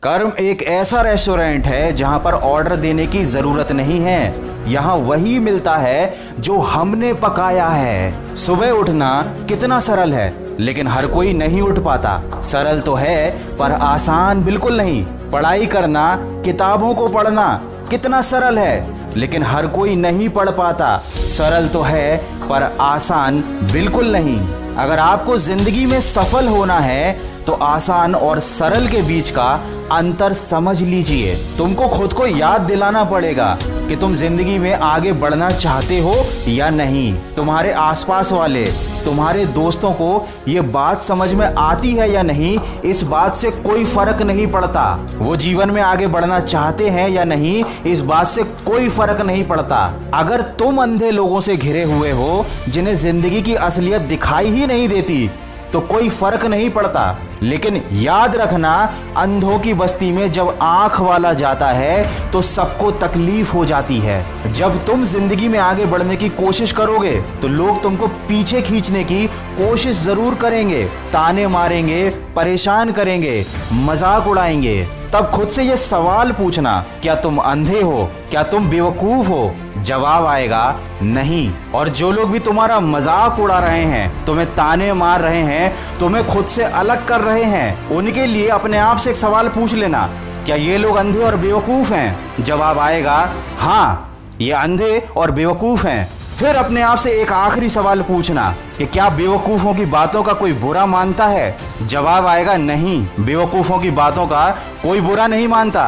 कर्म एक ऐसा रेस्टोरेंट है जहां पर ऑर्डर देने की जरूरत नहीं है। यहाँ वही मिलता है जो हमने पकाया है। सुबह उठना कितना सरल है, लेकिन हर कोई नहीं उठ पाता। सरल तो है पर आसान बिल्कुल नहीं। पढ़ाई करना, किताबों को पढ़ना कितना सरल है, लेकिन हर कोई नहीं पढ़ पाता। सरल तो है पर आसान बिल्कुल नहीं। अगर आपको जिंदगी में सफल होना है तो आसान और सरल के बीच का अंतर समझ लीजिए। तुमको खुद को याद दिलाना पड़ेगा कि तुम जिंदगी में आगे बढ़ना चाहते हो या नहीं। तुम्हारे आसपास वाले, तुम्हारे दोस्तों को ये बात समझ में आती है या नहीं, इस बात से कोई फर्क नहीं पड़ता। वो जीवन में आगे बढ़ना चाहते हैं या नहीं, इस बात से कोई फर्क नहीं पड़ता। अगर तुम अंधे लोगों से घिरे हुए हो जिन्हें जिंदगी की असलियत दिखाई ही नहीं देती, तो कोई फर्क नहीं पड़ता। लेकिन याद रखना, अंधों की बस्ती में जब आंख वाला जाता है तो सबको तकलीफ हो जाती है। जब तुम जिंदगी में आगे बढ़ने की कोशिश करोगे तो लोग तुमको पीछे खींचने की कोशिश जरूर करेंगे, ताने मारेंगे, परेशान करेंगे, मजाक उड़ाएंगे। तब खुद से ये सवाल पूछना, क्या तुम अंधे हो? क्या तुम बेवकूफ हो? जवाब आएगा नहीं। और जो लोग भी तुम्हारा मजाक उड़ा रहे हैं, तुम्हें ताने मार रहे हैं, तुम्हें खुद से अलग कर रहे हैं, उनके लिए अपने आप से एक सवाल पूछ लेना, क्या ये लोग अंधे और बेवकूफ हैं? जवाब आएगा हाँ, ये अंधे और बेवकूफ हैं। फिर अपने आप से एक आखिरी सवाल पूछना कि क्या बेवकूफों की बातों का कोई बुरा मानता है? जवाब आएगा नहीं, बेवकूफों की बातों का कोई बुरा नहीं मानता।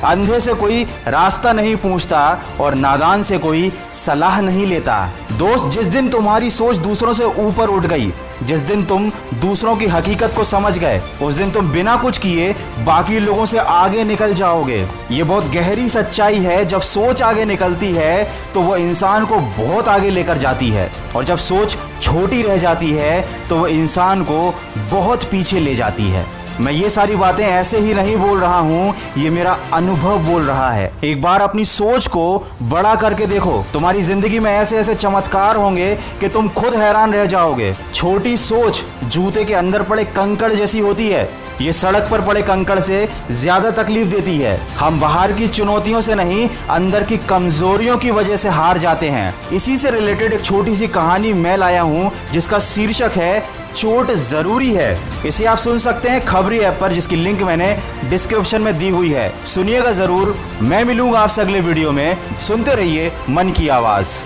अंधे से कोई रास्ता नहीं पूछता और नादान से कोई सलाह नहीं लेता। दोस्त, जिस दिन तुम्हारी सोच दूसरों से ऊपर उठ गई, जिस दिन तुम दूसरों की हकीकत को समझ गए, उस दिन तुम बिना कुछ किए बाकी लोगों से आगे निकल जाओगे। ये बहुत गहरी सच्चाई है। जब सोच आगे निकलती है तो वो इंसान को बहुत आगे लेकर जाती है, और जब सोच छोटी रह जाती है तो वो इंसान को बहुत पीछे ले जाती है। मैं ये सारी बातें ऐसे ही नहीं बोल रहा हूँ, ये मेरा अनुभव बोल रहा है। एक बार अपनी सोच को बड़ा करके देखो, तुम्हारी जिंदगी में ऐसे ऐसे चमत्कार होंगे कि तुम खुद हैरान रह जाओगे। छोटी सोच जूते के अंदर पड़े कंकड़ जैसी होती है। ये सड़क पर पड़े कंकड़ से ज्यादा तकलीफ देती है। हम बाहर की चुनौतियों से नहीं, अंदर की कमजोरियों की वजह से हार जाते हैं। इसी से रिलेटेड एक छोटी सी कहानी मैं लाया हूँ, जिसका शीर्षक है चोट जरूरी है। इसे आप सुन सकते हैं खबरी ऐप पर, जिसकी लिंक मैंने डिस्क्रिप्शन में दी हुई है। सुनिएगा जरूर। मैं मिलूंगा आपसे अगले वीडियो में। सुनते रहिए मन की आवाज।